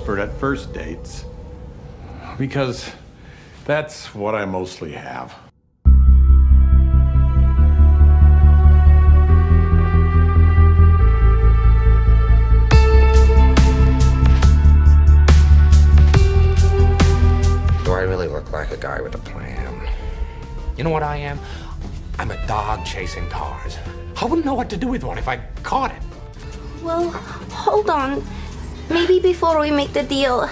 expert at first dates. Because that's what I mostly have. Do I really look like a guy with a plan? You know what I am? I'm a dog chasing cars. I wouldn't know what to do with one if I caught it. Well, hold on. Maybe before we make the deal,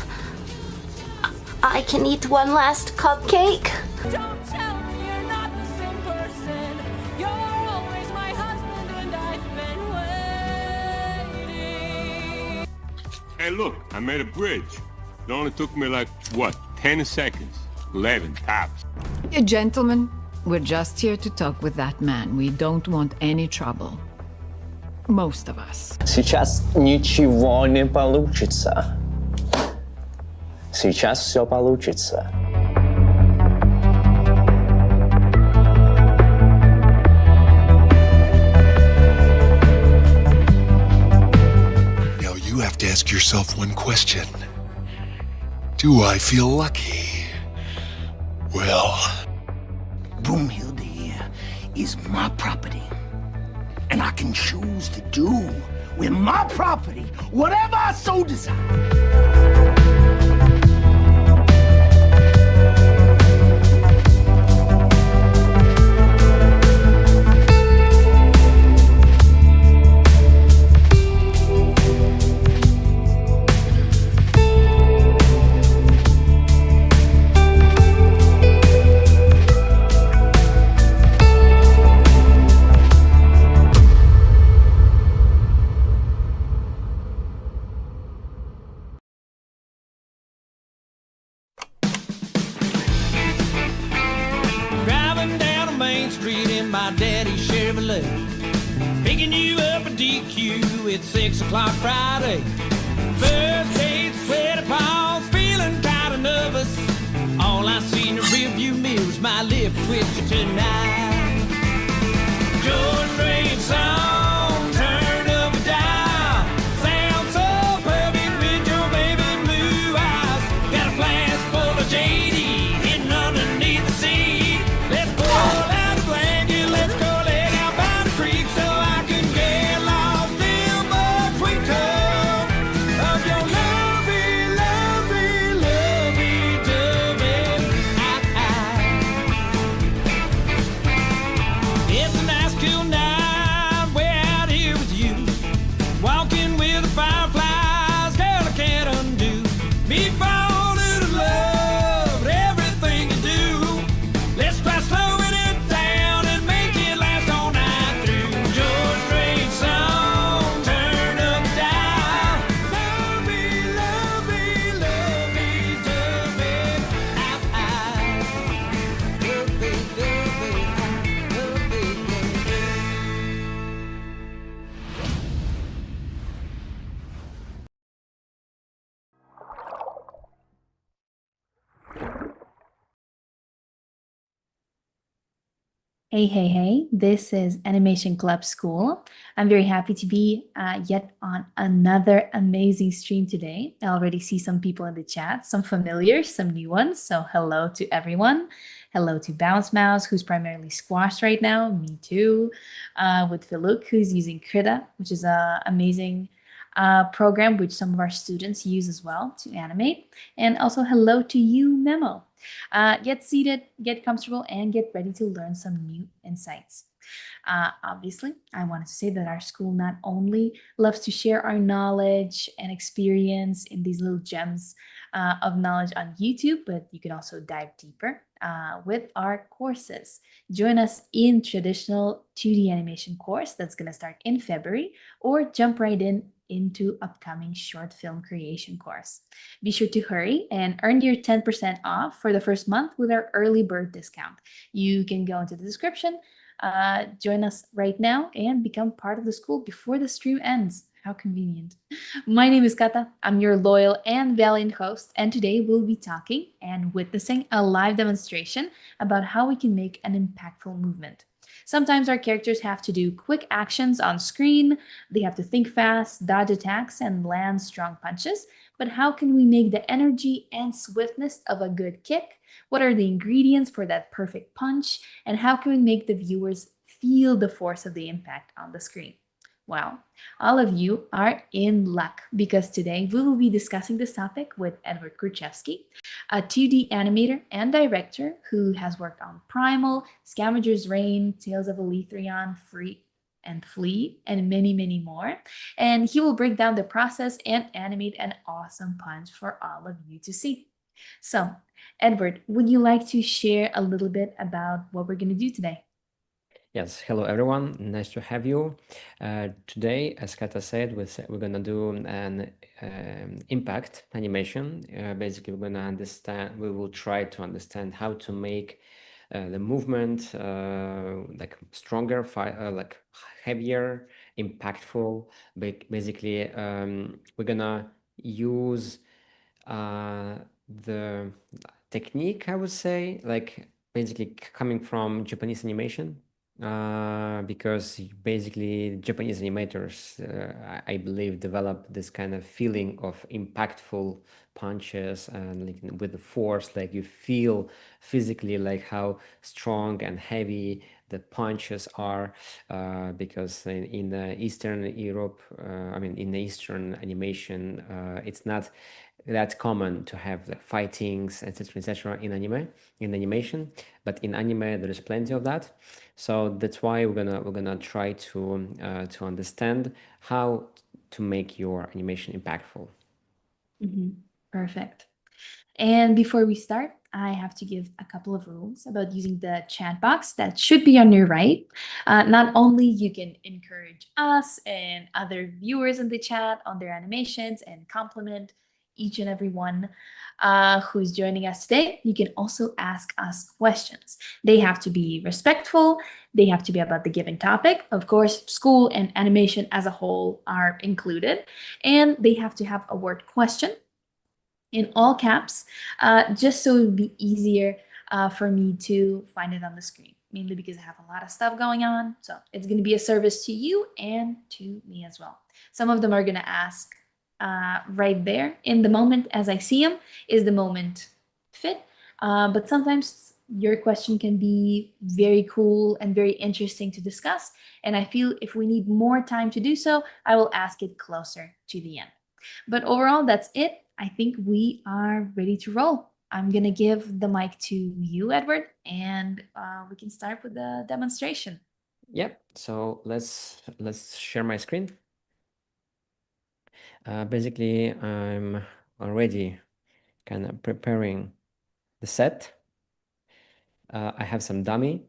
I can eat one last cupcake. Don't tell me you're not the same person. You're always my husband and I've been waiting. Hey, look, I made a bridge. It only took me like, what, 10 seconds? 11 tops. Gentlemen, we're just here to talk with that man. We don't want any trouble. Most of us. Сейчас ничего не получится. Сейчас все получится. Now you have to ask yourself one question. Do I feel lucky? Well, Broomhild here is my property. And I can choose to do with my property whatever I so desire. Driving down a main street in my daddy's Chevrolet. Picking you up a DQ at 6 o'clock Friday. First date, sweaty palms, feeling kinda nervous. All I see in the rearview mirror is my lip twitching tonight. George Strait song, turn up a dial. Sound so perfect with your baby blue eyes. Got a flask full of JD hidden underneath the seat. Let's pull out a blanket, let's go lay out by the creek so I can get lost in the twinkle of your lovey, lovey, lovey-dovey eyes. It's a nice cool night, way out here with you. Walking with the fireflies, girl, I can't undo. Me falling in love with everything you do. Let's try slowing it down and make it last all night through. George Strait song, turn up the dial. Lovey, lovey, lovey-dovey eyes. Lovey-dovey eyes, lovey-dovey. Hey, this is Animation Club School. I'm very happy to be yet on another amazing stream today. I already see some people in the chat, some familiars, some new ones. So hello to everyone. Hello to Bounce Mouse, who's primarily squashed right now. Me too. With Philuk, who's using Krita, which is an amazing program which some of our students use as well to animate. And also hello to you, Memo. Get seated, get comfortable, and get ready to learn some new insights. Obviously, I wanted to say that our school not only loves to share our knowledge and experience in these little gems of knowledge on YouTube, but you can also dive deeper with our courses. Join us in traditional 2D animation course that's going to start in February, or jump right into upcoming short film creation course. Be sure to hurry and earn your 10% off for the first month with our early bird discount. You can go into the description, join us right now, and become part of the school before the stream ends. How convenient. My name is Kata. I'm your loyal and valiant host, and today we'll be talking and witnessing a live demonstration about how we can make an impactful movement. Sometimes our characters have to do quick actions on screen, they have to think fast, dodge attacks, and land strong punches, but how can we make the energy and swiftness of a good kick? What are the ingredients for that perfect punch? And how can we make the viewers feel the force of the impact on the screen? Well, all of you are in luck because today we will be discussing this topic with Edward Kurchevsky, a 2D animator and director who has worked on Primal, Scavengers Reign, Tales of Alethrion, Free and Flee, and many, many more. And he will break down the process and animate an awesome punch for all of you to see. So, Edward, would you like to share a little bit about what we're going to do today? Yes, hello everyone. Nice to have you. Today, as Kata said, we're gonna do an impact animation. Basically, we will try to understand how to make the movement like stronger, like heavier, impactful. Basically, we're gonna use the technique, I would say, like basically coming from Japanese animation, because basically Japanese animators, I believe, develop this kind of feeling of impactful punches and like with the force, like you feel physically like how strong and heavy the punches are, because in the Eastern Europe, I mean, in the Eastern animation, it's not that common to have like fightings, etc., in animation, but in anime there is plenty of that. So that's why we're gonna try to understand how to make your animation impactful. Perfect. And before we start, I have to give a couple of rules about using the chat box that should be on your right. Not only you can encourage us and other viewers in the chat on their animations and compliment each and every one who's joining us today, you can also ask us questions. They have to be respectful. They have to be about the given topic. Of course, school and animation as a whole are included. And they have to have a word question in all caps, just so it would be easier for me to find it on the screen, mainly because I have a lot of stuff going on. So it's going to be a service to you and to me as well. Some of them are going to ask right there in the moment as I see them, is the moment fit? But sometimes your question can be very cool and very interesting to discuss. And I feel if we need more time to do so, I will ask it closer to the end. But overall, that's it. I think we are ready to roll. I'm going to give the mic to you, Edward, and we can start with the demonstration. Yep. So let's share my screen. Basically, I'm already kind of preparing the set. I have some dummy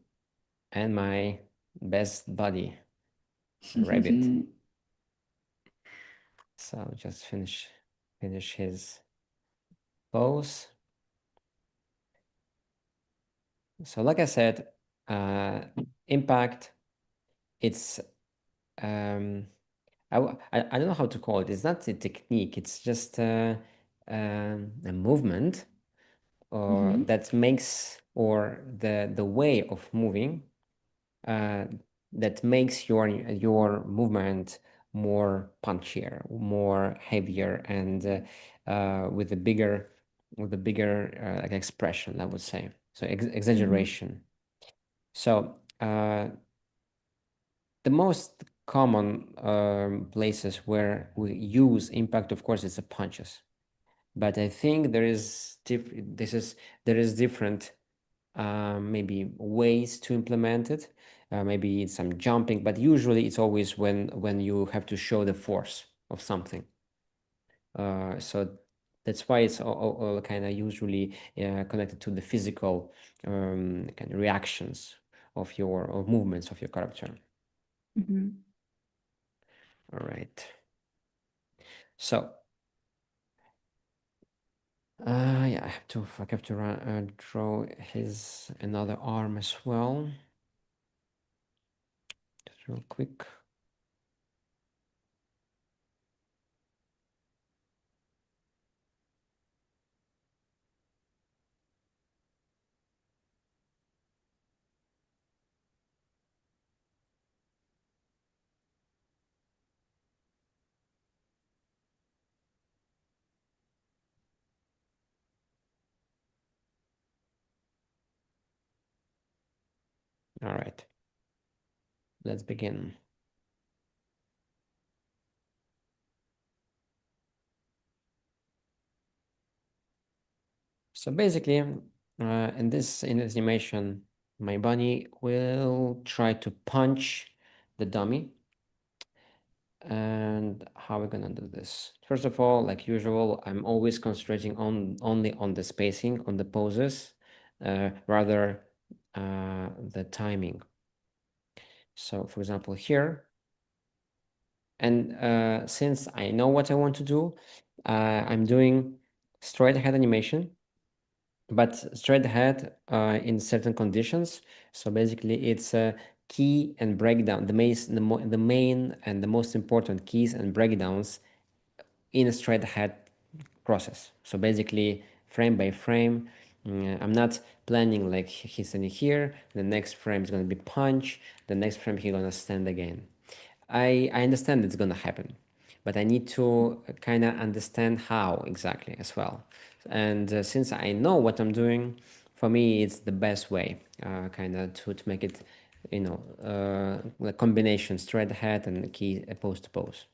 and my best buddy, rabbit. So just finish his pose. So like I said, impact, it's I don't know how to call it. It's not a technique. It's just a movement, or that makes, or the way of moving that makes your movement more punchier, more heavier, and with a bigger like expression, I would say. So exaggeration. So the most common places where we use impact, of course, is the punches. But I think there is different maybe ways to implement it. Maybe it's some jumping, but usually it's always when you have to show the force of something. So that's why it's all kind of usually connected to the physical kind of reactions of your movements of your character. All right. So yeah, I have to draw his another arm as well. Just real quick. All right. Let's begin. So basically, in this animation, my bunny will try to punch the dummy. And how are we gonna do this? First of all, like usual, I'm always concentrating only on the spacing, on the poses, rather the timing. So for example, here, and since I know what I want to do, I'm doing straight ahead animation, but straight ahead in certain conditions. So basically it's a key and breakdown, the main and the most important keys and breakdowns in a straight ahead process. So basically frame by frame, I'm not planning like he's standing here, the next frame is going to be punch, the next frame he's going to stand again. I understand it's going to happen, but I need to kind of understand how exactly as well. And since I know what I'm doing, for me, it's the best way kind of to make it, you know, a combination straight ahead and key pose to pose.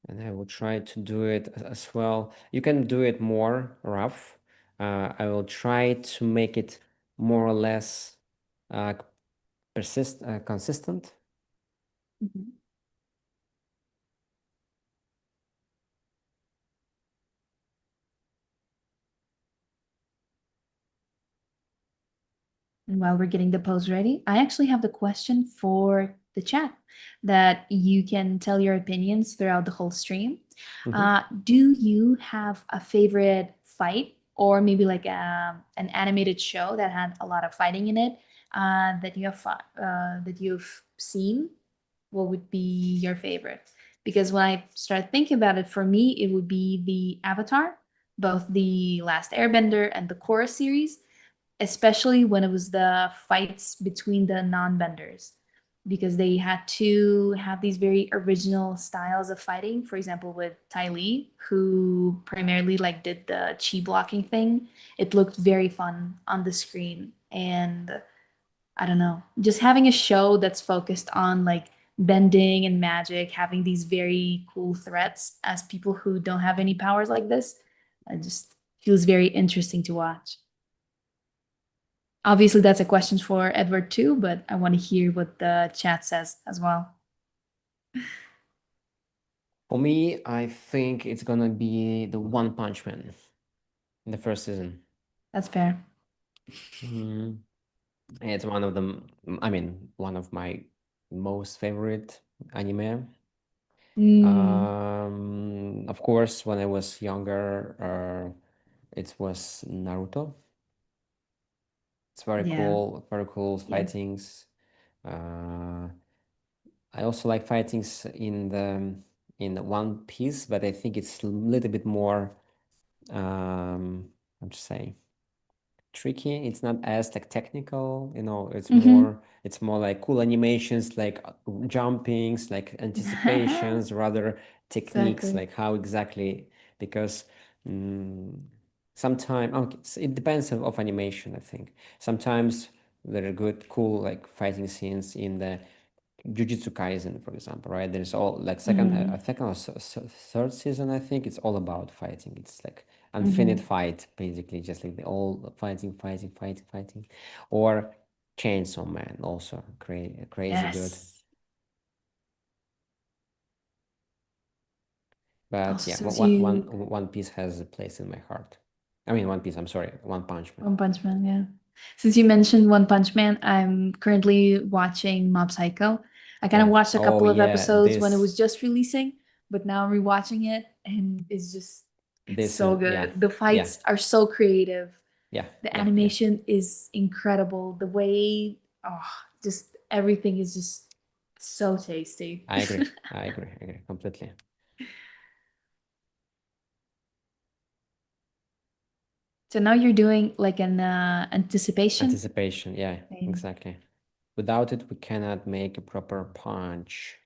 And I will try to do it as well. You can do it more rough. I will try to make it more or less consistent. And while we're getting the pose ready, I actually have the question for the chat that you can tell your opinions throughout the whole stream. Do you have a favorite fight or maybe like an animated show that had a lot of fighting in it that you've seen? What would be your favorite? Because when I start thinking about it, for me, it would be the Avatar, both the Last Airbender and the Korra series, especially when it was the fights between the non-benders, because they had to have these very original styles of fighting. For example, with Ty Lee, who primarily like did the chi blocking thing, it looked very fun on the screen. And I don't know, just having a show that's focused on like bending and magic, having these very cool threats as people who don't have any powers like this, it just feels very interesting to watch. Obviously, that's a question for Edward too, but I want to hear what the chat says as well. For me, I think it's gonna be the One Punch Man in the first season. That's fair. It's one of them. I mean, one of my most favorite anime. Of course, when I was younger, it was Naruto. It's very cool Yeah. fightings. I also like fightings in One Piece, but I think it's a little bit more, I'm just saying, tricky. It's not as like technical, you know, it's more like cool animations, like jumpings, like anticipations, rather techniques, Exactly. like how exactly, because sometimes it depends of animation, I think. Sometimes there are good, cool like fighting scenes in the Jujutsu Kaisen, for example, right? There's all like second or third season, I think it's all about fighting. It's like infinite fight, basically, just like the all fighting. Or Chainsaw Man, also crazy good. Yes. But Also, yeah, since you One Piece has a place in my heart. I mean, One Piece. I'm sorry, One Punch Man. One Punch Man, yeah. Since you mentioned One Punch Man, I'm currently watching Mob Psycho. I kind of Yeah. watched a Oh couple of yeah, episodes when it was just releasing, but now I'm rewatching it and it's this so is yeah, good. The yeah, fights are so creative. yeah, The yeah. animation is incredible. The way, just everything is just so tasty. I agree. I agree completely. So now you're doing like an anticipation. Anticipation, yeah, Thing. exactly. Without it, we cannot make a proper punch.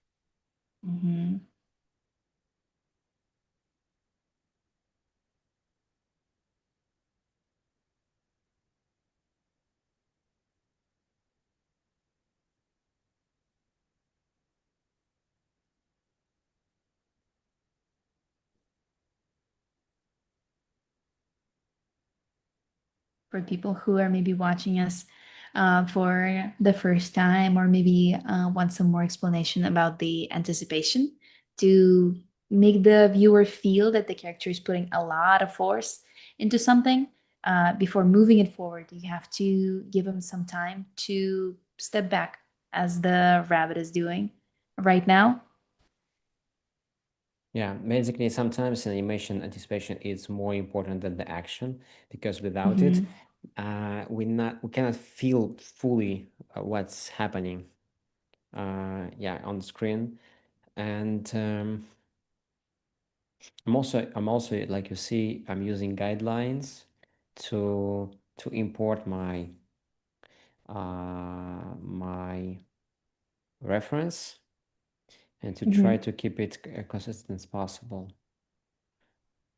for people who are maybe watching us for the first time, or maybe want some more explanation about the anticipation to make the viewer feel that the character is putting a lot of force into something before moving it forward. You have to give them some time to step back, as the rabbit is doing right now. Yeah, basically, sometimes animation anticipation is more important than the action, because without it, we cannot feel fully what's happening. Yeah, on the screen, and I'm also like you see, I'm using guidelines to import my my reference, and to try to keep it consistent as possible.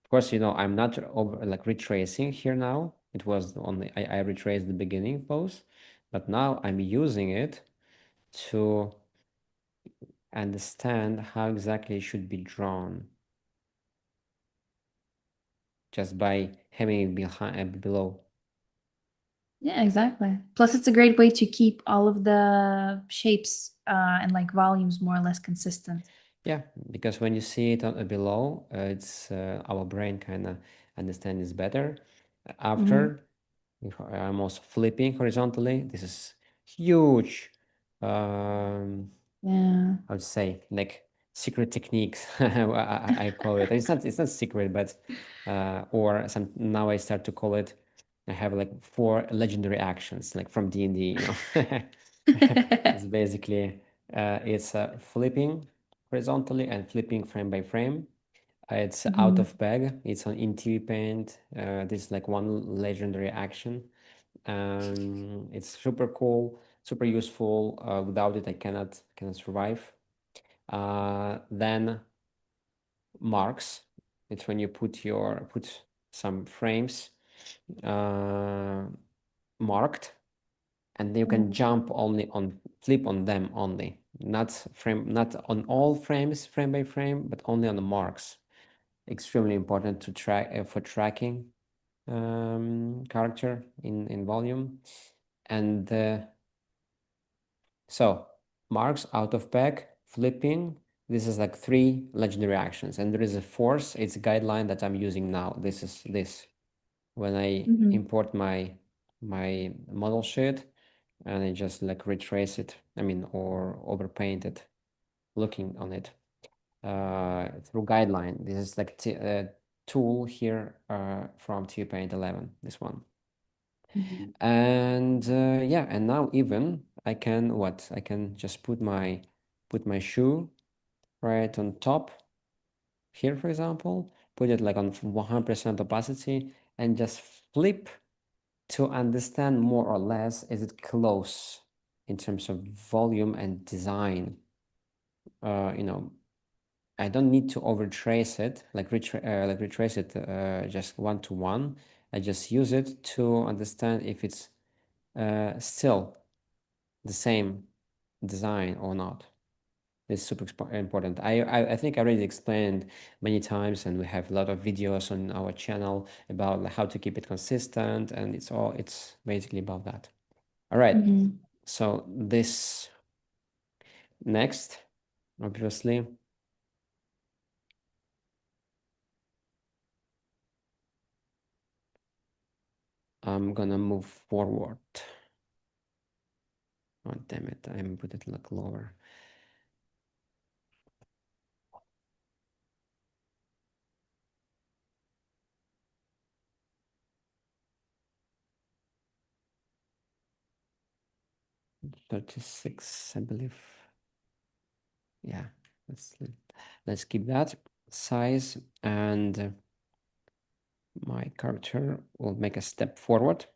Of course, I'm not over like retracing here now. It was only I retraced the beginning pose, but now I'm using it to understand how exactly it should be drawn, just by having it behind below. Yeah, exactly. Plus, it's a great way to keep all of the shapes and like volumes more or less consistent. Yeah, because when you see it below, it's our brain kind of understands better. After, if I'm also flipping horizontally. This is huge. Yeah. I would say like secret techniques. I call it. It's not secret, but or some now I start to call it. I have like 4 legendary actions, like from D&D. It's basically it's flipping horizontally and flipping frame by frame. It's out of bag. It's in TV Paint. This is like one legendary action. It's super cool, super useful. Without it, I cannot survive. Then marks. It's when you put some frames marked, and you can jump only on flip on them only, not on all frames frame by frame, but only on the marks. Extremely important to track for tracking character in volume. And so marks, out of bag, flipping. This is like 3 legendary actions, and there is a 4th. It's a guideline that I'm using now. This is this when I import my model sheet, and I just like retrace it. I mean, or overpaint it, looking on it through guideline. This is like a tool here from TV Paint 11. This one. And yeah, and now even I can just put my shoe right on top here, for example, put it like on 100% opacity, and just flip to understand more or less is it close in terms of volume and design. I don't need to overtrace it, like retrace it just 1-to-1. I just use it to understand if it's still the same design or not. It's super important. I think I already explained many times, and we have a lot of videos on our channel about how to keep it consistent, and it's basically about that. All right. So this next, obviously, I'm gonna move forward. Oh, damn it, I'm put it like lower. $36, I believe. Yeah, let's keep that size, and my character will make a step forward.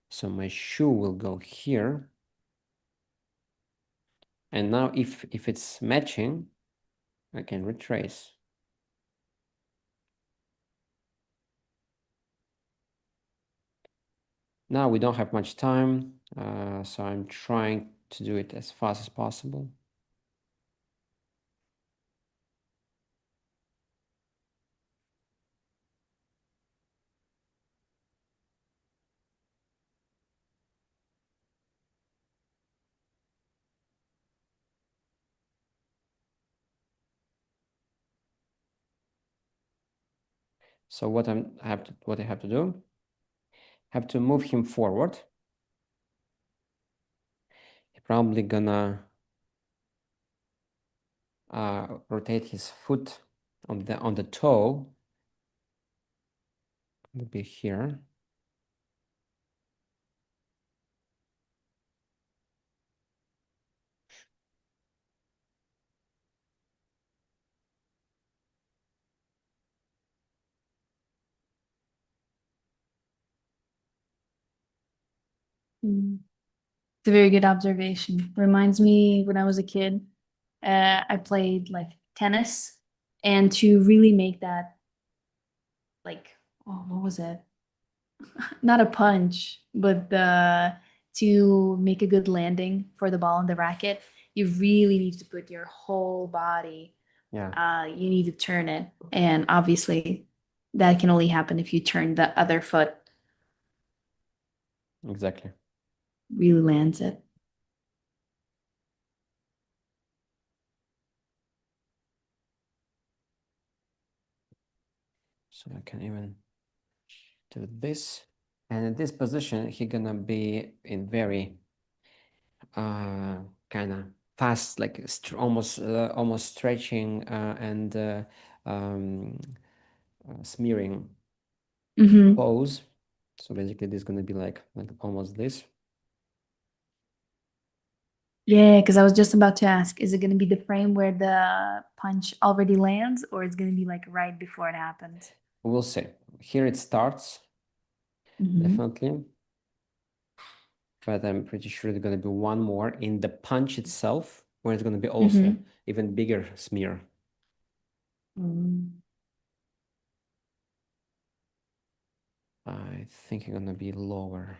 So my shoe will go here. And now if it's matching, I can retrace. Now we don't have much time, so I'm trying to do it as fast as possible. So what I have to do, have to move him forward. He's probably gonna rotate his foot on the toe. It'll be here. It's a very good observation. Reminds me when I was a kid, I played like tennis, and to really make that like, oh, what was it? Not a punch, but to make a good landing for the ball and the racket, you really need to put your whole body. Yeah. You need to turn it, and obviously, that can only happen if you turn the other foot. Exactly. Really lands it. So I can even do this. And in this position, he's gonna be in very kind of fast, like almost stretching and smearing pose. So basically, this is gonna be like almost this. Yeah, because I was just about to ask, is it going to be the frame where the punch already lands, or it's going to be like right before it happens? We'll see. Here it starts, definitely. But I'm pretty sure there's going to be one more in the punch itself, where it's going to be also even bigger smear. I think it's going to be lower.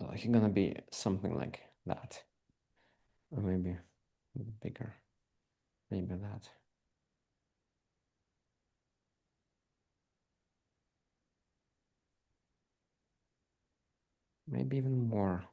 So it's going to be something like that. Or maybe bigger. Maybe that. Maybe even more.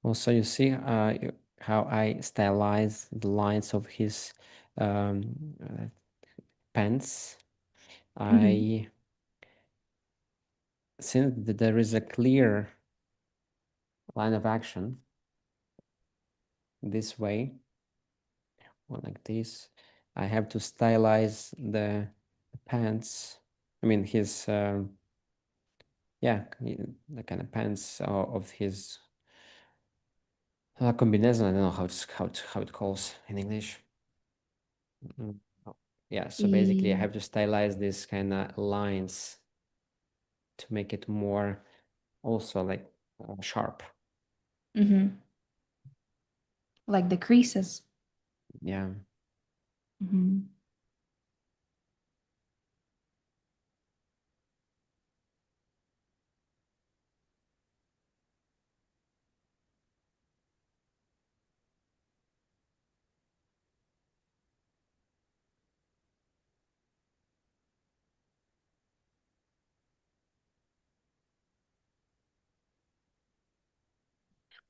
Also, you see how I stylize the lines of his pants. I since there is a clear line of action this way, or like this, I have to stylize the pants. I mean, his yeah, the kind of pants of his combination. I don't know how it calls in English. Oh, yeah, so basically I have to stylize this kind of lines to make it more also like sharp. Mm-hmm. Like the creases. Yeah. Mm-hmm.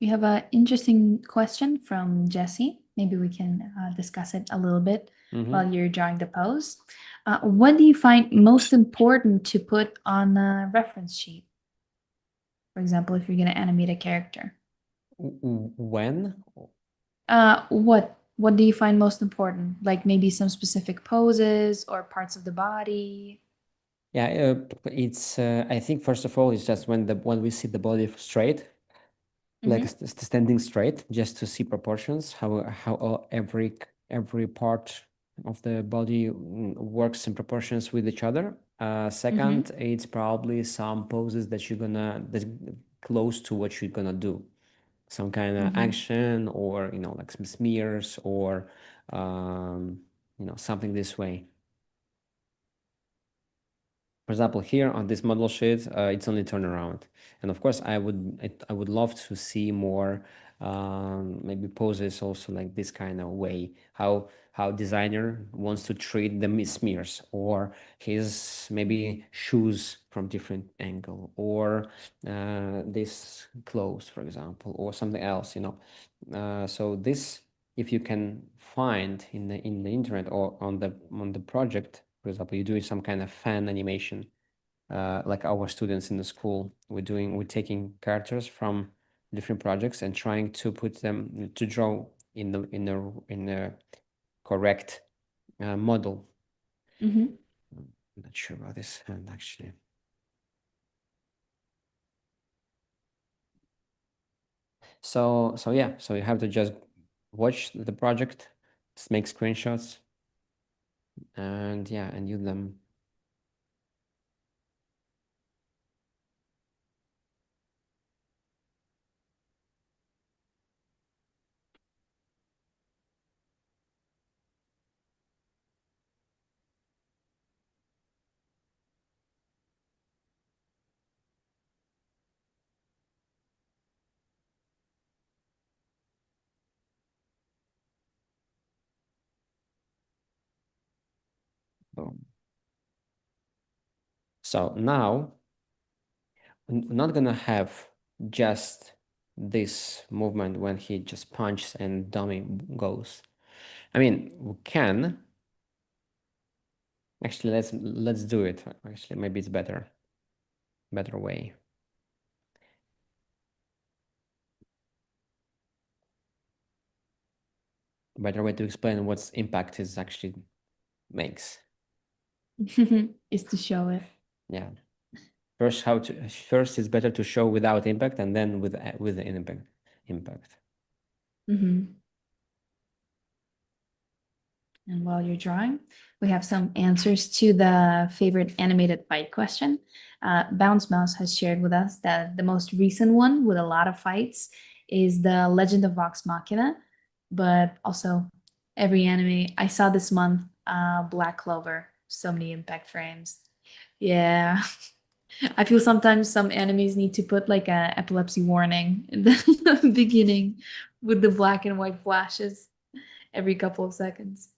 We have an interesting question from Jesse. Maybe we can discuss it a little bit while you're drawing the pose. What do you find most important to put on a reference sheet? For example, if you're going to animate a character. When? What do you find most important? Like maybe some specific poses or parts of the body? Yeah, it's I think first of all it's just when we see the body straight, like standing straight, just to see proportions, how every part of the body works in proportions with each other. Second, it's probably some poses that that's close to what you're gonna do, some kind of action, or like some smears, or something this way. For example, here on this model sheet, it's only turnaround, and of course, I would love to see more maybe poses also like this kind of way. How designer wants to treat the smears, or his maybe shoes from different angle, or this clothes, for example, or something else. So this, if you can find in the internet or on the project. For example, you're doing some kind of fan animation, like our students in the school. We're taking characters from different projects and trying to put them to draw in a correct model. I'm not sure about this hand actually. So yeah, so you have to just watch the project, just make screenshots, and yeah, and use them. So now we're not gonna have just this movement when he just punches and dummy goes. I mean, we can. Actually, let's do it. Actually, maybe it's better way. Better way to explain what impact is actually makes. Is to show it. Yeah. First it's better to show without impact, and then with the impact. And while you're drawing, we have some answers to the favorite animated fight question. Bounce Mouse has shared with us that the most recent one with a lot of fights is the Legend of Vox Machina, but also every anime I saw this month, Black Clover, so many impact frames. Yeah. I feel sometimes some animes need to put like a epilepsy warning in the beginning with the black and white flashes every couple of seconds.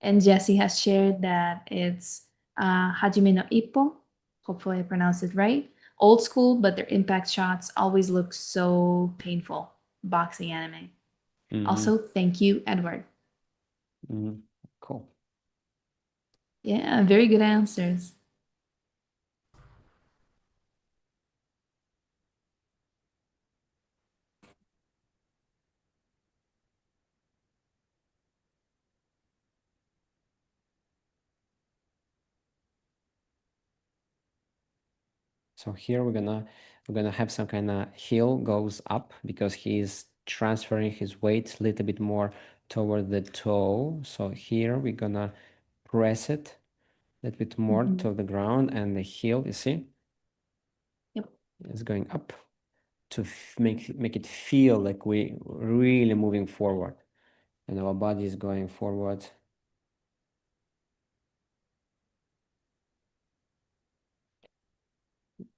And Jesse has shared that it's Hajime no Ippo. Hopefully, I pronounced it right. Old school, but their impact shots always look so painful. Boxing anime. Also, thank you, Edward. Cool. Yeah, very good answers. So here we're gonna have some kind of heel goes up because he's transferring his weight a little bit more toward the toe. So here we're gonna press it a little bit more to the ground, and the heel, you see, Yep. is going up to make it feel like we really moving forward, and our body is going forward.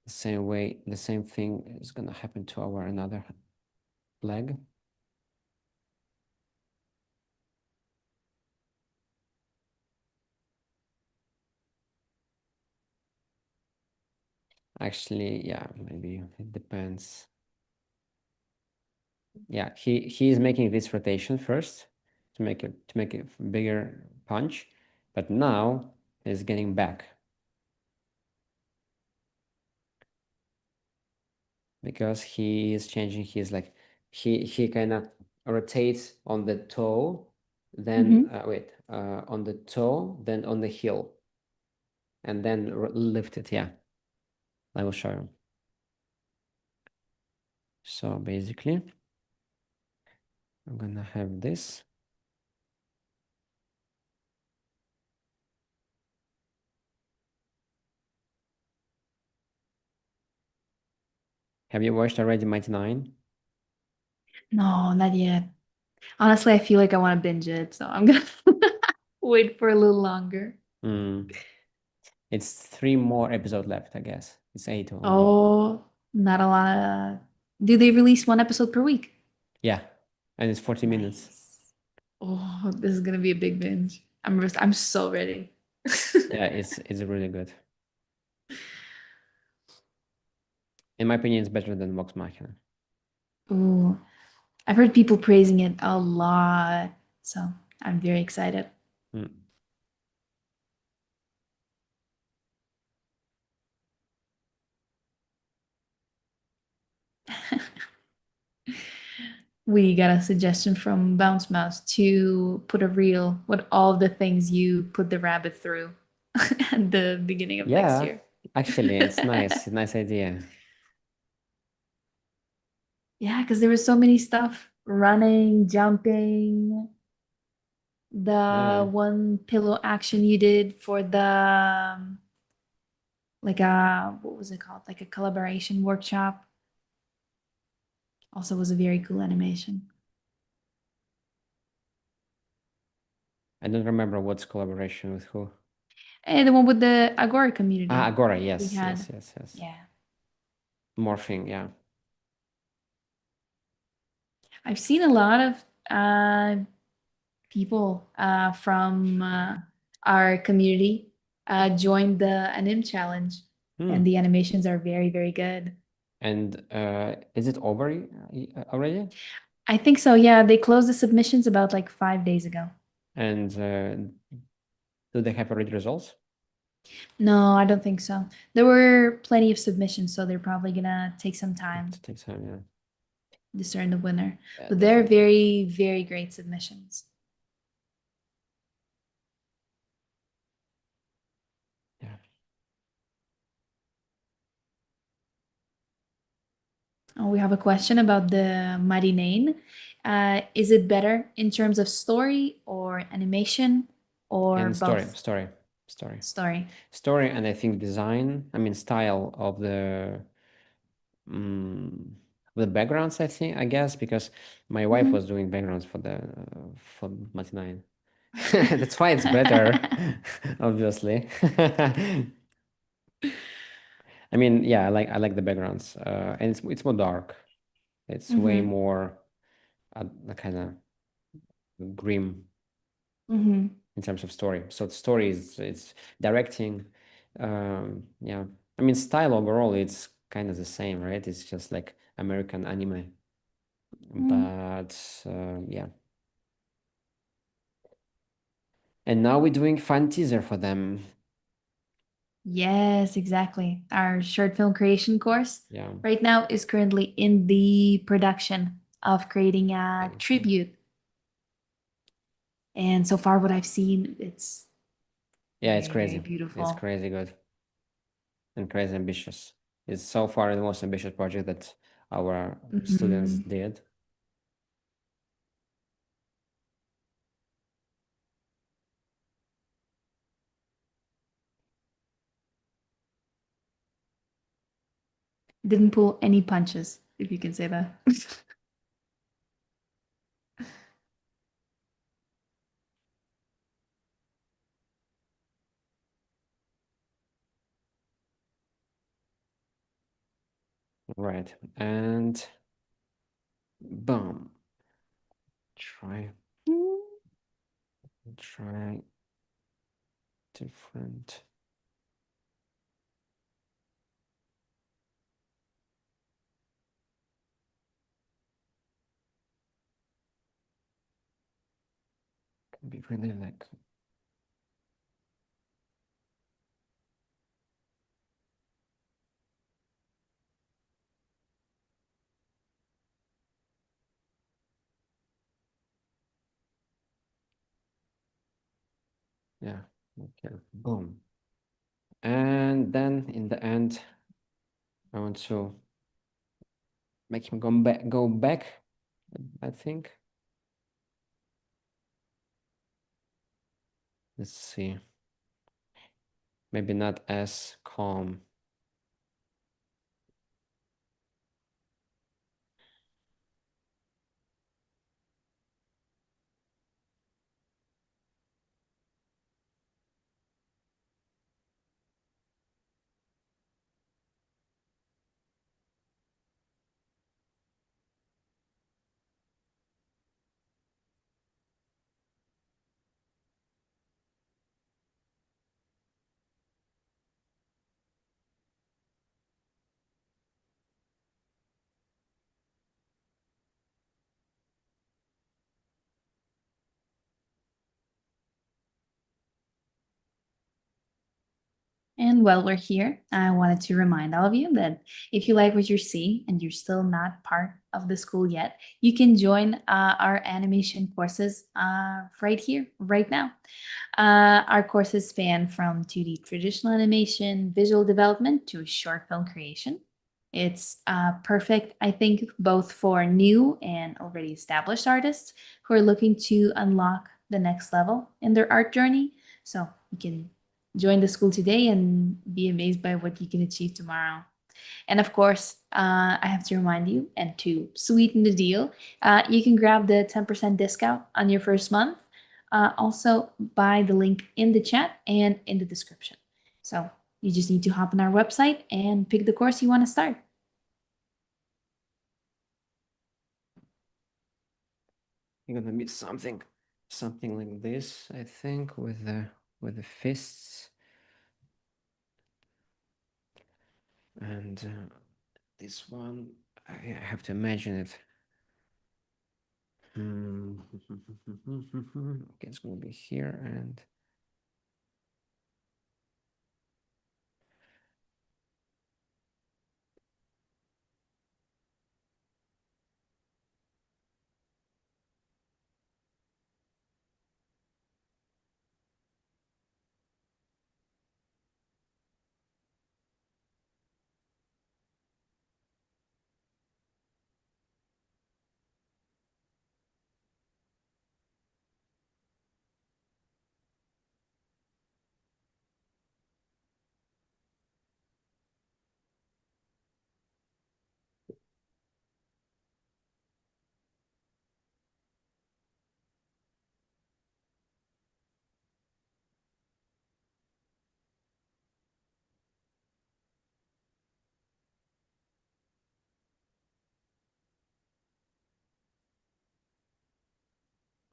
The same way, the same thing is gonna happen to our another leg. Actually, yeah, maybe it depends. Yeah, he is making this rotation first to make it bigger punch, but now he's getting back because he is changing his like he kind of rotates on the toe, then on the toe, then on the heel, and then lift it. Yeah, I will show you. So basically, I'm gonna have this. Have you watched already Mighty Nine? No, not yet. Honestly, I feel like I want to binge it, so I'm gonna wait for a little longer. It's 3 more episodes left, I guess. It's 8 only. Oh, not a lot of... Do they release one episode per week? Yeah, and it's 40 minutes. Oh, this is gonna be a big binge. I'm so ready. Yeah, it's really good. In my opinion, it's better than Vox Machina. Ooh, I've heard people praising it a lot, so I'm very excited. We got a suggestion from Bounce Mouse to put a reel with all the things you put the rabbit through at the beginning of next year. Actually, it's nice. It's a nice idea. Yeah, because there was so many stuff running, jumping. The one pillow action you did for the like a what was it called? Like a collaboration workshop. Also was a very cool animation. I don't remember what's collaboration with who. And the one with the Agora community. Agora, yes, we had. yes. Yeah. Morphing, yeah. I've seen a lot of people from our community join the Anim challenge, and the animations are very, very good. And is it over already? I think so, yeah. They closed the submissions about like 5 days ago. And do they have already results? No, I don't think so. There were plenty of submissions, so they're probably gonna take some time to take time, yeah. Discern the winner. Yeah, but they're very, very great submissions. Yeah. Oh, we have a question about the Mighty Nine. Is it better in terms of story or animation or And both? Story. Story. And I think design, I mean style of the backgrounds, I guess, because my wife was doing backgrounds for Mighty Nine. That's why it's better, obviously. I mean, yeah, I like the backgrounds, and it's more dark. It's way more kind of grim in terms of story. So the story it's directing, yeah. I mean, style overall, it's kind of the same, right? It's just like American anime, but yeah. And now we're doing fun teaser for them. Yes, exactly. Our short film creation course Yeah. right now is currently in the production of creating a tribute. And so far what I've seen, it's it's crazy. very beautiful. It's crazy good and crazy ambitious. It's so far the most ambitious project that our students did. Didn't pull any punches, if you can say that. Right, and boom. Try different. Can be really like yeah, okay, boom. And then in the end, I want to make him go back, I think. Let's see. Maybe not as calm. And while we're here, I wanted to remind all of you that if you like what you're seeing and you're still not part of the school yet, you can join our animation courses right here, right now. Our courses span from 2D traditional animation, visual development to short film creation. It's perfect, I think, both for new and already established artists who are looking to unlock the next level in their art journey. So you can join the school today and be amazed by what you can achieve tomorrow. And of course, I have to remind you, and to sweeten the deal, you can grab the 10% discount on your first month. Also, by the link in the chat and in the description. So you just need to hop on our website and pick the course you want to start. You're gonna meet something like this, I think, with the fists. And this one, I have to imagine it. Okay, it's gonna be here and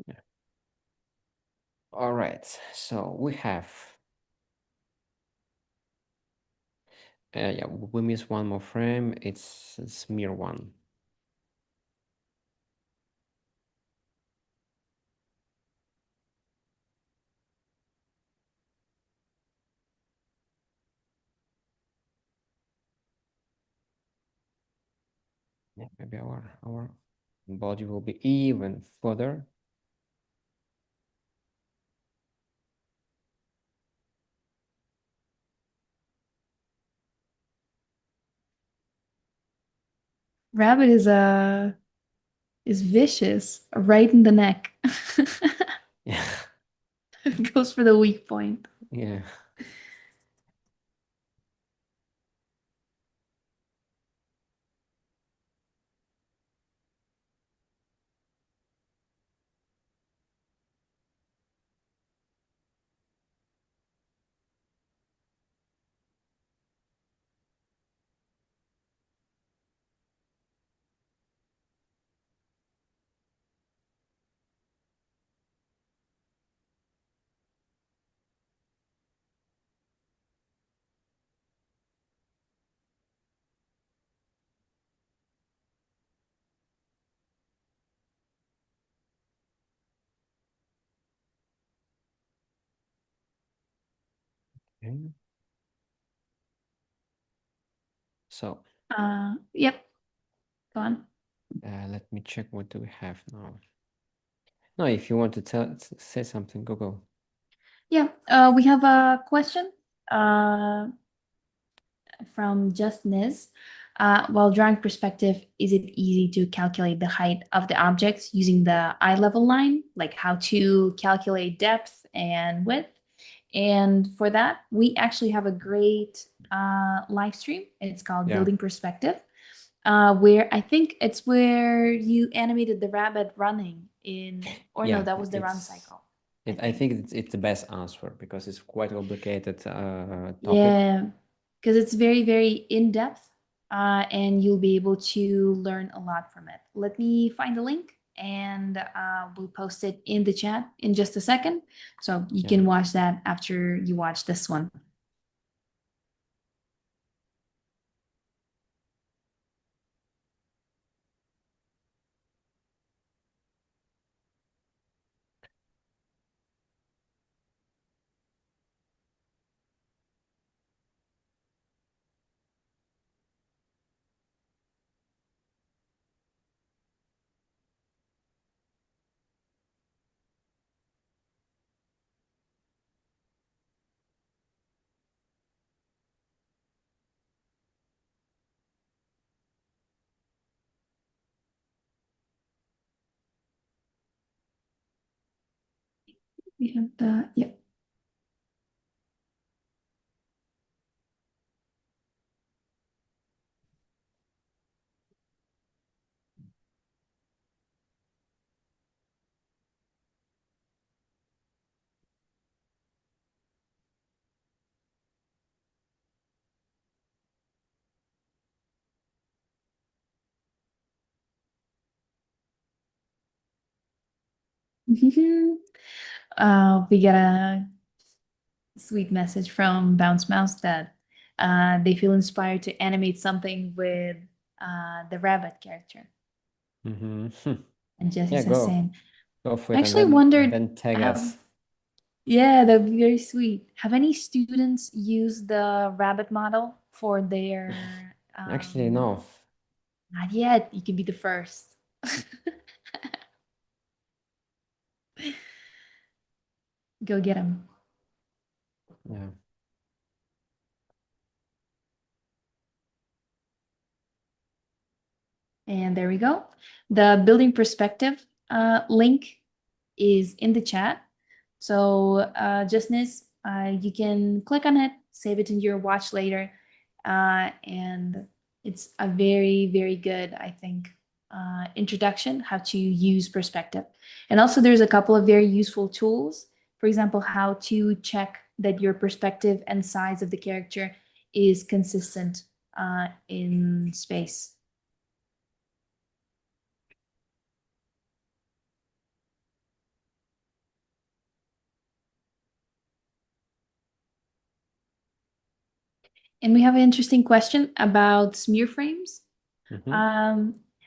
yeah. All right, so we have yeah, we miss one more frame. It's smear one. Yeah, maybe our body will be even further. Rabbit is vicious, right in the neck. Yeah. Goes for the weak point. Yeah. Okay. So, Yep. Go on. let me check what do we have now. No, if you want to say something, go. Yeah. We have a question. From Just Niz. While drawing perspective, is it easy to calculate the height of the objects using the eye level line? Like how to calculate depth and width? And for that, we actually have a great live stream. It's called Yeah. Building Perspective, where I think it's where you animated the rabbit running in, or no, Yeah, that was the run cycle. I think it's the best answer because it's quite a complicated topic. Yeah, because it's very, very in depth, and you'll be able to learn a lot from it. Let me find the link and we'll post it in the chat in just a second. So you can watch that after you watch this one. We have the, yeah. We get a sweet message from Bounce Mouse that they feel inspired to animate something with the rabbit character. Mm-hmm. And Jesse Yeah, says go. same. Go for I it actually and wondered, then tag us. yeah, that'd be very sweet. Have any students used the rabbit model for their Actually, no. not yet. You could be the first. Go get them. Yeah. And there we go. The building perspective link is in the chat. So Justness, you can click on it, save it in your watch later. And it's a very, very good, I think, introduction, how to use perspective. And also there's a couple of very useful tools. For example, how to check that your perspective and size of the character is consistent in space. And we have an interesting question about smear frames.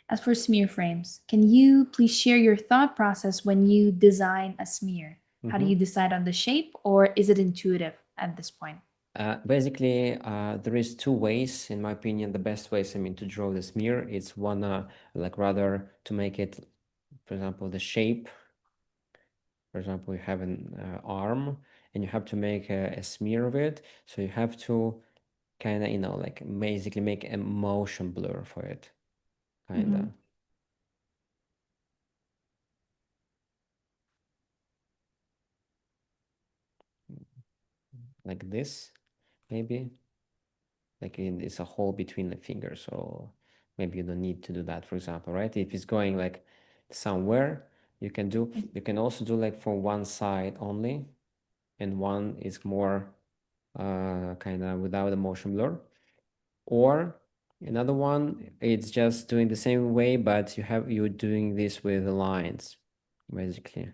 As for smear frames, can you please share your thought process when you design a smear? How do you decide on the shape, or is it intuitive at this point? Basically, there is two ways, in my opinion. The best ways, I mean, to draw the smear. It's one, like rather to make it, for example, the shape. For example, you have an arm, and you have to make a smear of it. So you have to kind of, like basically make a motion blur for it. kinda. Like this, maybe. Like it's a hole between the fingers, so maybe you don't need to do that, for example, right? If it's going like somewhere, you can also do like for one side only, and one is more kind of without a motion blur. Or another one, it's just doing the same way, but you're doing this with the lines, basically.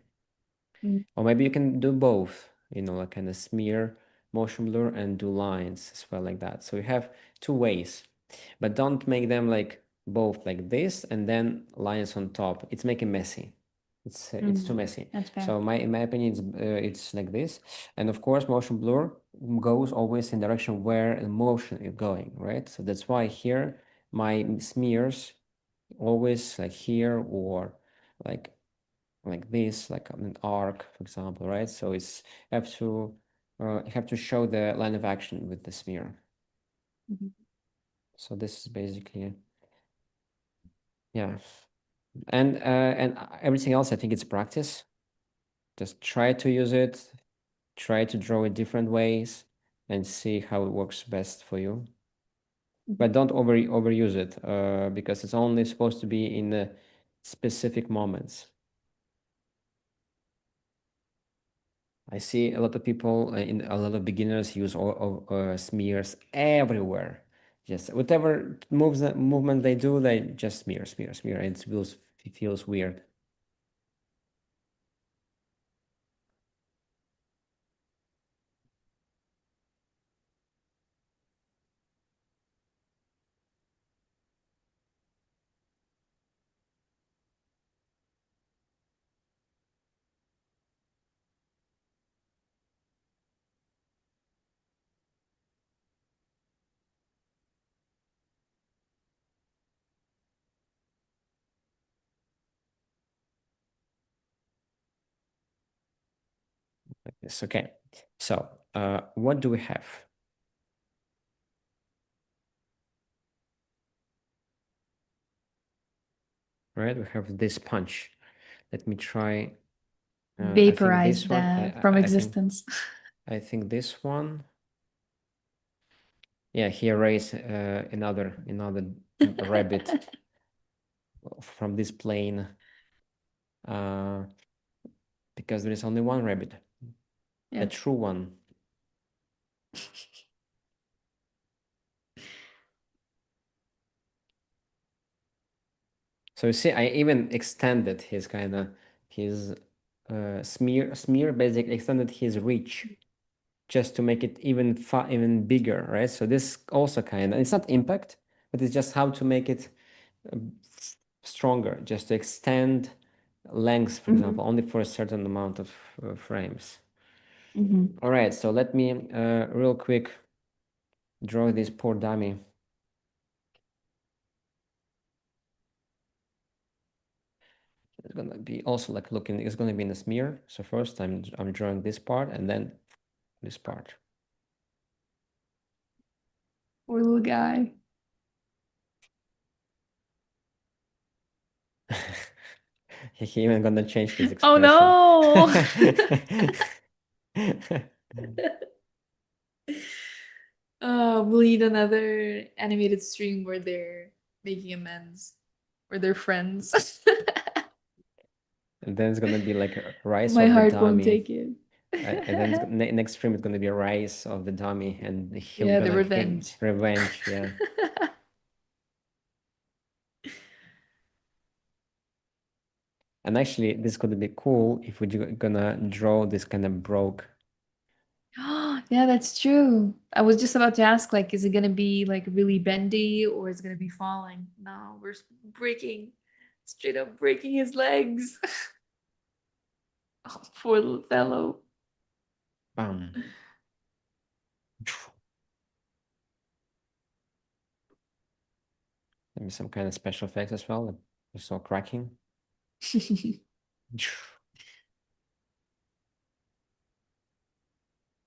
Or maybe you can do both, like kind of smear, motion blur, and do lines as well, like that. So you have two ways, but don't make them like both like this and then lines on top. It's making messy. It's too messy. That's fair. So in my opinion, it's like this. And of course, motion blur goes always in direction where the motion is going, right? So that's why here my smears always like here or like this, like an arc, for example, right? So it's you have to show the line of action with the smear. So this is basically, yeah. And everything else, I think it's practice. Just try to use it, try to draw it different ways, and see how it works best for you. But don't overuse it, because it's only supposed to be in the specific moments. I see a lot of people, a lot of beginners use smears everywhere. Just whatever movement they do, they just smear. It feels weird. Like this. Okay. So what do we have? Right, we have this punch. Let me try. Vaporize that from existence. I think this one. Yeah, he erased another rabbit from this plane, because there is only one rabbit, a true one. So you see, I even extended his smear basically extended his reach just to make it even bigger, right? So this also it's not impact, but it's just how to make it stronger, just to extend length, for example, only for a certain amount of frames. All right, so let me real quick draw this poor dummy. It's gonna be also like looking, it's gonna be in a smear. So first I'm drawing this part and then this part. Poor little guy. He even gonna change his Oh expression. no! We'll need another animated stream where they're making amends, where they're friends. And then it's gonna be like a rise My of the heart won't dummy. take it. And then next stream is gonna be a rise of the dummy, and him Yeah, the gonna revenge. revenge, yeah. And actually, this could be cool if we're gonna draw this kind of broke. Yeah, that's true. I was just about to ask, like, is it gonna be like really bendy or is it gonna be falling? No, we're breaking, straight up breaking his legs. Oh, poor little fellow. Bam. Maybe some kind of special effects as well. Like you saw cracking.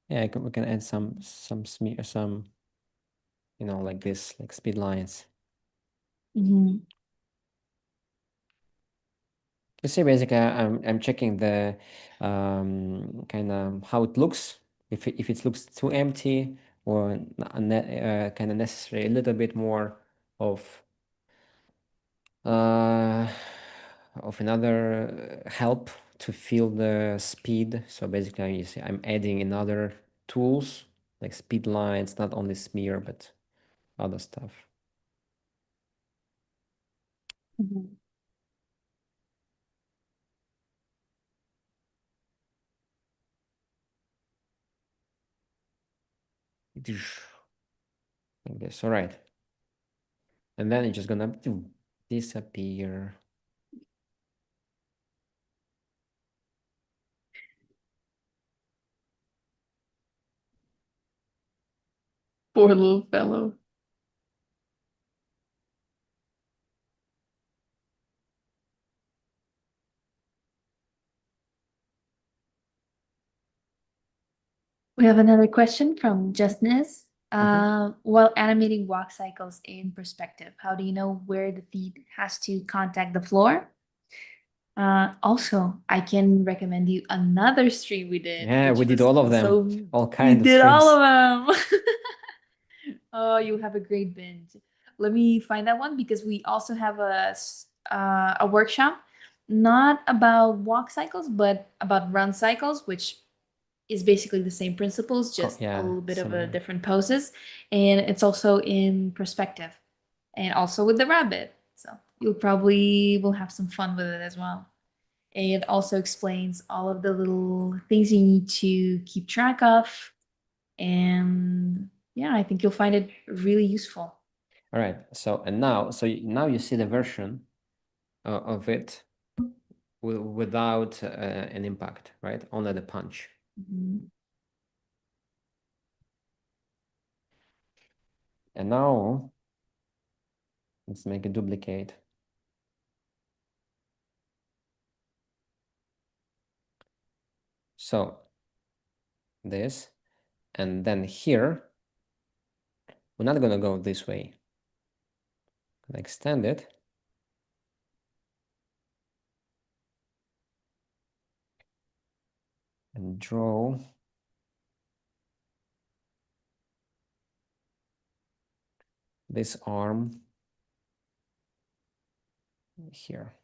Yeah, we can add some smear, like this, like speed lines. You see, basically, I'm checking the kind of how it looks. If it looks too empty or kind of necessary a little bit more of uh, another help to feel the speed. So basically, you see, I'm adding another tools like speed lines, not only smear but other stuff. Mhm. Like this. All right. And then it's just gonna disappear. Poor little fellow. We have another question from Justness. While animating walk cycles in perspective, how do you know where the feet has to contact the floor? Also, I can recommend you another stream we did. Yeah, which we did was all of them. also- All You kind of did all streams. of them. Oh, you have a great binge. Let me find that one because we also have a workshop, not about walk cycles, but about run cycles, which is basically the same principles, just a Yeah, little bit of a similar. different poses. And it's also in perspective and also with the rabbit. So you'll probably will have some fun with it as well. And it also explains all of the little things you need to keep track of. And yeah, I think you'll find it really useful. All right. So now you see the version of it without an impact, right? Only the punch. Mhm. And now let's make a duplicate. So this, and then here, we're not gonna go this way. Gonna extend it. And draw this arm here.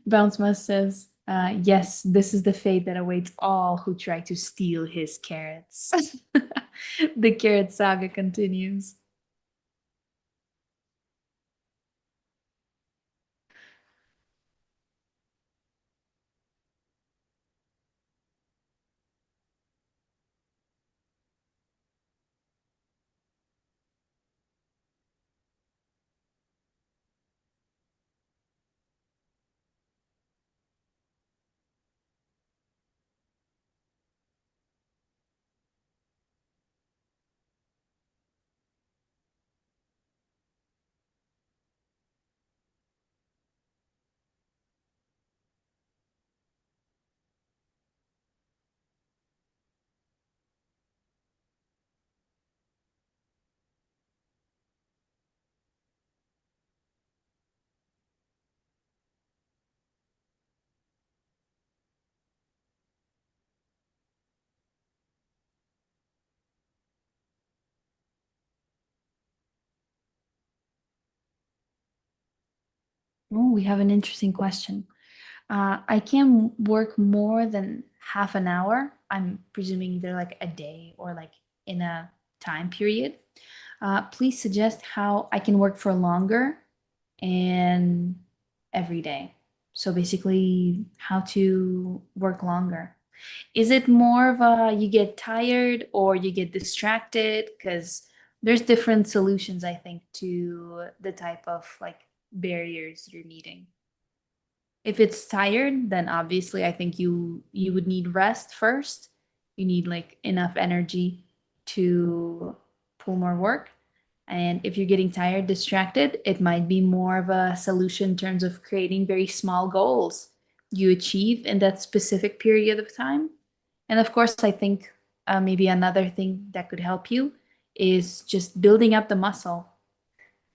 Bouncemas says, yes, this is the fate that awaits all who try to steal his carrots. The carrot saga continues. Oh, we have an interesting question. I can work more than half an hour. I'm presuming either like a day or like in a time period. Please suggest how I can work for longer and every day. So basically, how to work longer. Is it more of a you get tired or you get distracted? Because there's different solutions, I think, to the type of like barriers you're meeting. If it's tired, then obviously I think you would need rest first. You need like enough energy to pull more work. And if you're getting tired, distracted, it might be more of a solution in terms of creating very small goals you achieve in that specific period of time. And of course, I think maybe another thing that could help you is just building up the muscle.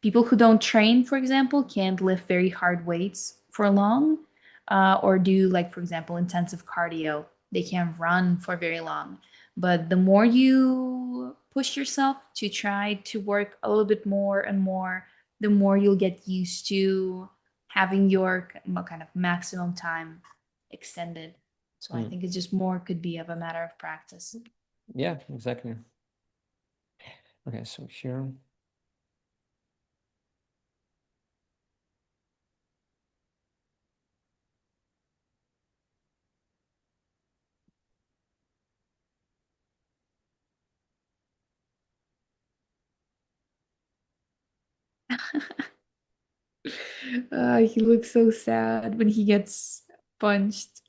People who don't train, for example, can't lift very hard weights for long, or do, like, for example, intensive cardio. They can't run for very long. But the more you push yourself to try to work a little bit more and more, the more you'll get used to having your kind of maximum time extended. So I think it's just more could be of a matter of practice. Yeah, exactly. Okay, so here. He looks so sad when he gets punched.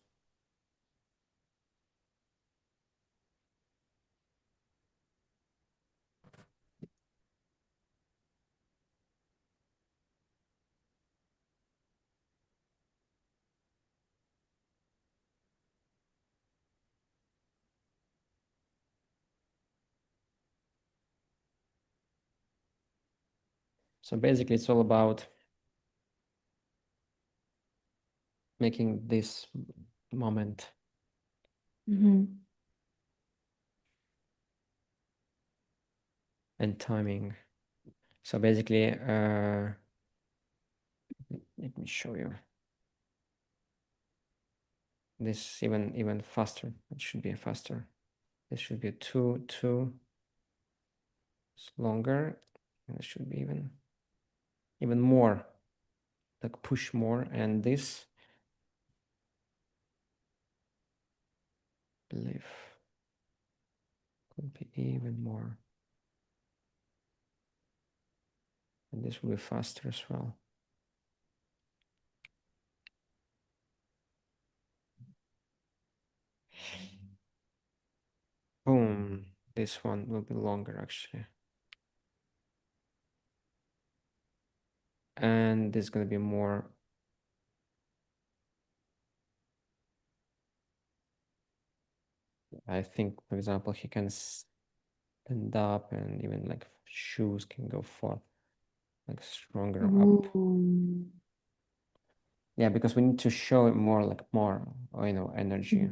So basically, it's all about making this moment Mhm. and timing. So basically, let me show you this even faster. It should be faster. This should be two longer, and it should be even more, like push more, and this believe could be even more, and this will be faster as well. Boom, this one will be longer actually. And this is going to be more. I think, for example, he can stand up, and even like shoes can go for like stronger up. Ooh. Yeah, because we need to show more like more, energy.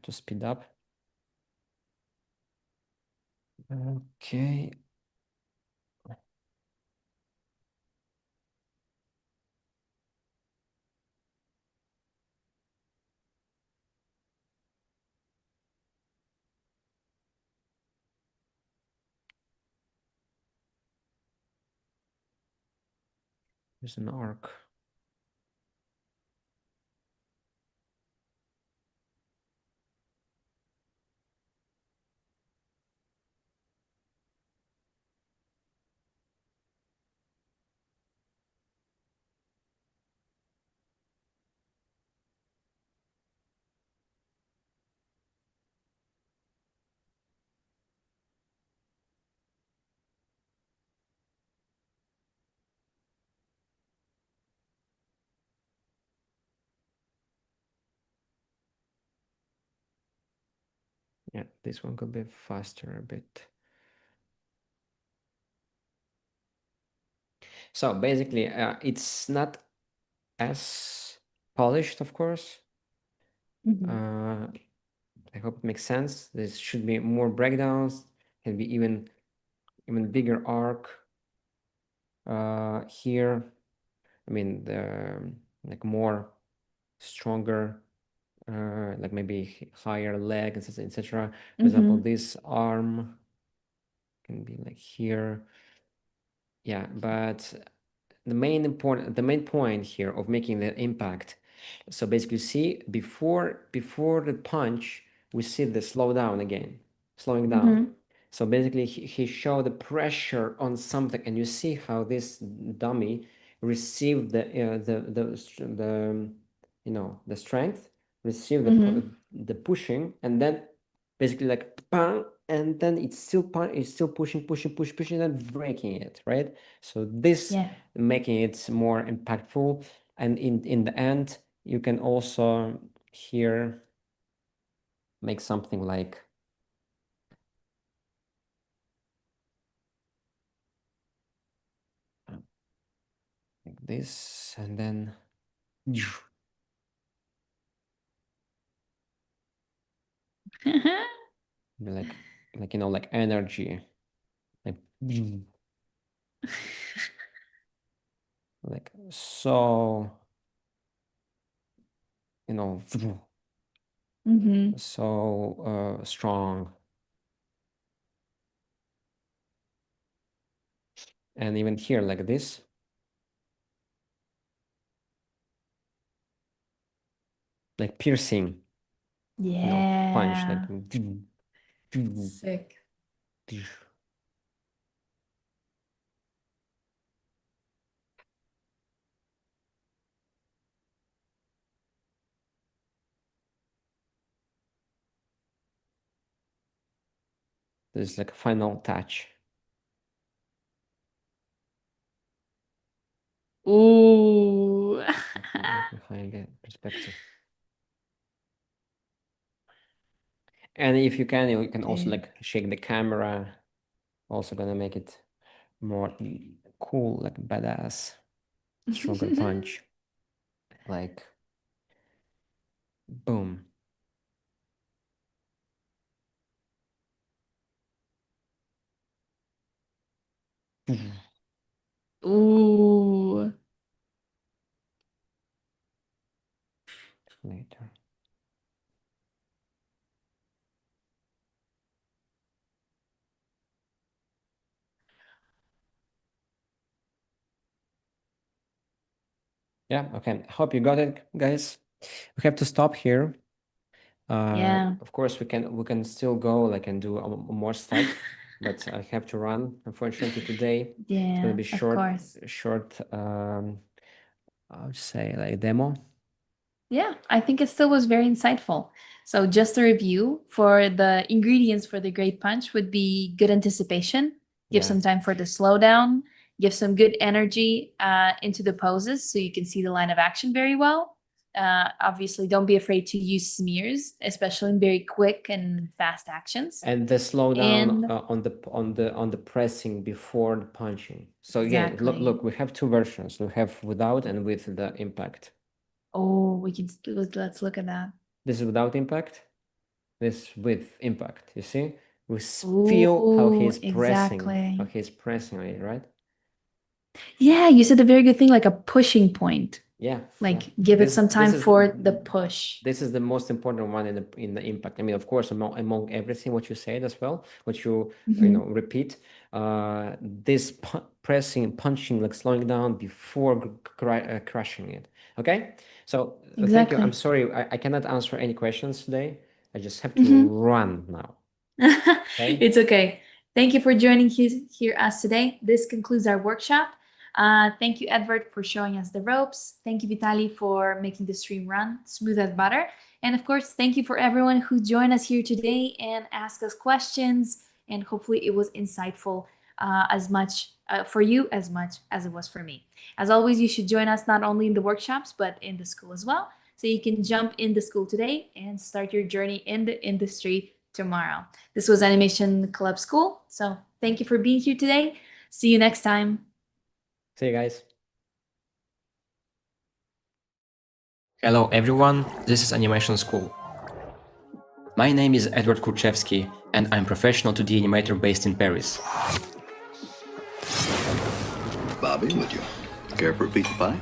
to speed up. Okay. There's an arc. Yeah, this one could be faster a bit. So basically, it's not as polished, of course. I hope it makes sense. There should be more breakdowns, can be even bigger arc here. I mean, the like more stronger, like maybe higher leg, etc. For example, this arm can be like here. Yeah, but the main point here of making the impact. So basically, see before the punch, we see the slowing down. So basically, he showed the pressure on something, and you see how this dummy received the the strength, received the pushing, and then basically like bang, and then it's still pushing, and breaking it, right? So this making it more impactful, and in the end, you can also here make something like this, and then like like energy, like like so, so strong. And even here like this, like piercing, punch, like Sick. there's like a final touch. Ooh. Behind the perspective. And if you can, you can also like shake the camera. Also gonna make it more cool, like badass, stronger punch. Like boom. Ooh. Later. Yeah, okay. Hope you got it, guys. We have to stop here. Of course, we can still go like and do more stuff, but I have to run, unfortunately, today. It's gonna be short. I would say like demo. Yeah, I think it still was very insightful. So just a review for the ingredients for the great punch would be good anticipation, give some time for the slowdown, give some good energy into the poses so you can see the line of action very well. Obviously, don't be afraid to use smears, especially in very quick and fast actions. And the slowdown on the pressing before the punching. So again, look, we have two versions. We have without and with the impact. Oh, let's look at that. This is without impact. this with impact. You see, we feel how he's pressing, exactly. how he's pressing on it, right? Yeah, you said a very good thing, like a pushing point. Yeah, Like yeah. give it This- some time this is- for the push. This is the most important one in the impact. I mean, of course, among everything what you said as well, what you repeat, this pressing, punching, like slowing down before crushing it. Okay, so thank you. Exactly. I'm sorry, I cannot answer any questions today. I just have to run now. Okay? It's okay. Thank you for joining here us today. This concludes our workshop. Thank you, Edward, for showing us the ropes. Thank you, Vitaly, for making the stream run smooth as butter. And of course, thank you for everyone who joined us here today and asked us questions. And hopefully it was insightful as much for you as much as it was for me. As always, you should join us not only in the workshops, but in the school as well. So you can jump in the school today and start your journey in the industry tomorrow. This was Animation Club School. So thank you for being here today. See you next time. See you guys. Hello everyone, this is Animation School. My name is Edward Kurchevsky and I'm professional 2D animator based in Paris. Bobby, would you care for a piece of pie?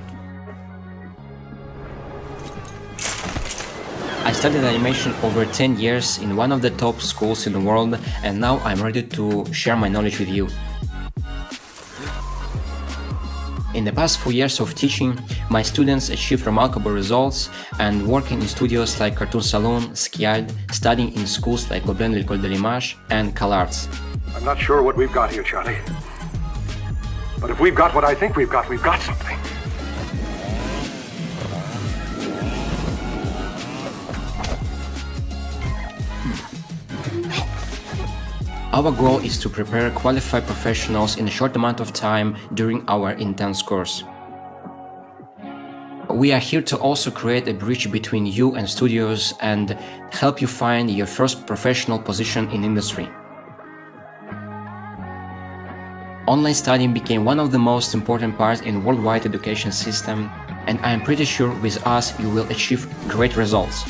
I studied animation over 10 years in one of the top schools in the world and now I'm ready to share my knowledge with you. In the past 4 years of teaching, my students achieved remarkable results and working in studios like Cartoon Saloon, Skiald, studying in schools like Gobelin l'École de l'Image and CalArts. I'm not sure what we've got here, Charlie. But if we've got what I think we've got something. Our goal is to prepare qualified professionals in a short amount of time during our intense course. We are here to also create a bridge between you and studios and help you find your first professional position in industry. Online studying became one of the most important parts in worldwide education system, and I am pretty sure with us you will achieve great results.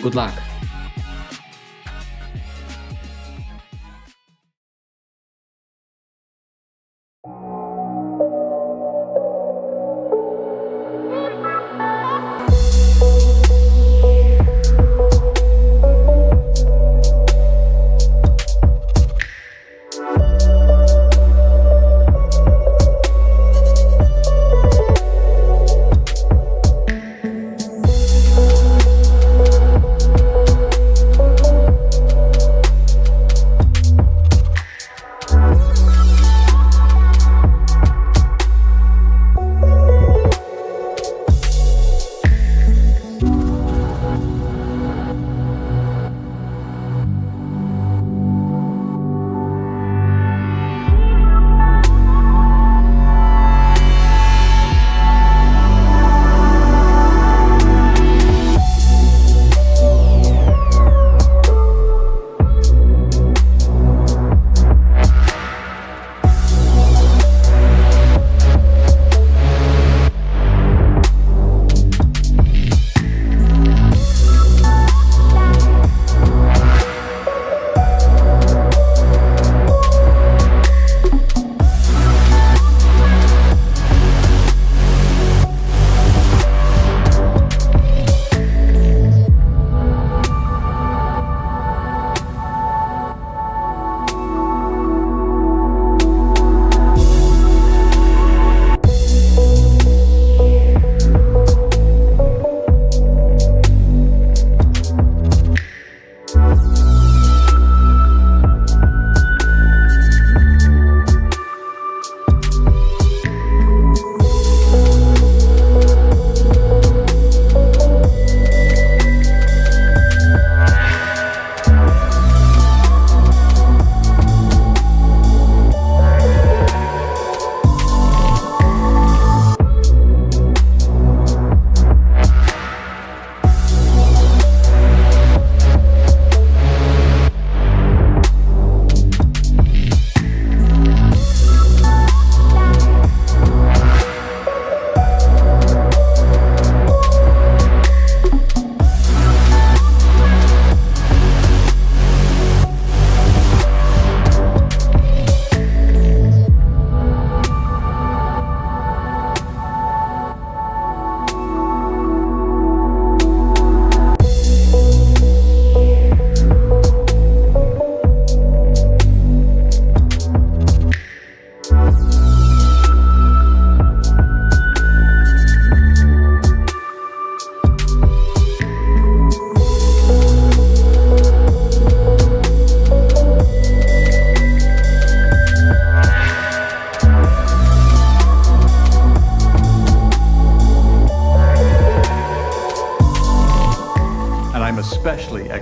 Good luck!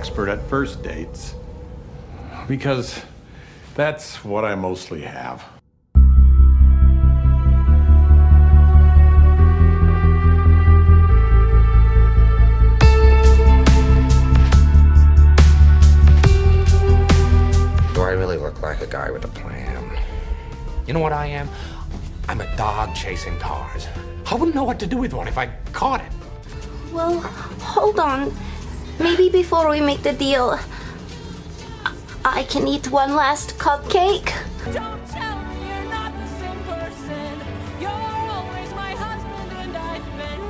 expert at first dates. Because that's what I mostly have. Do I really look like a guy with a plan? You know what I am? I'm a dog chasing cars. I wouldn't know what to do with one if I caught it. Well, hold on. Maybe before we make the deal, I can eat one last cupcake. Don't tell me you're not the same person. You're always my husband and I've been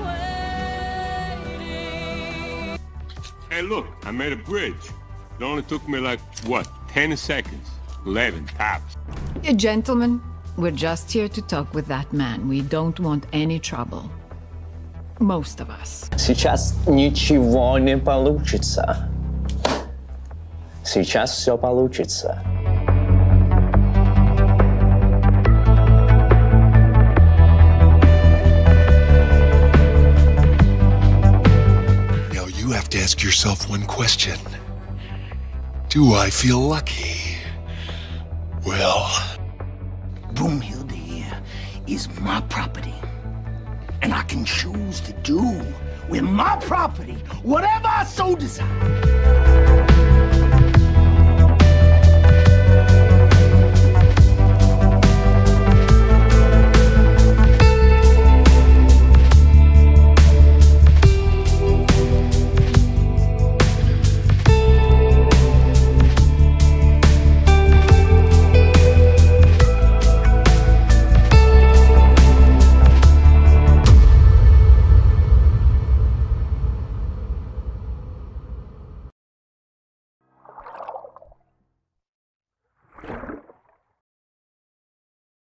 waiting. Hey, look, I made a bridge. It only took me like, what, 10 seconds? 11 tops. Gentlemen, we're just here to talk with that man. We don't want any trouble. Most of us. Сейчас ничего не получится. Сейчас все получится. Now you have to ask yourself one question. Do I feel lucky? Well, Broomhild here is my property. And I can choose to do with my property whatever I so desire.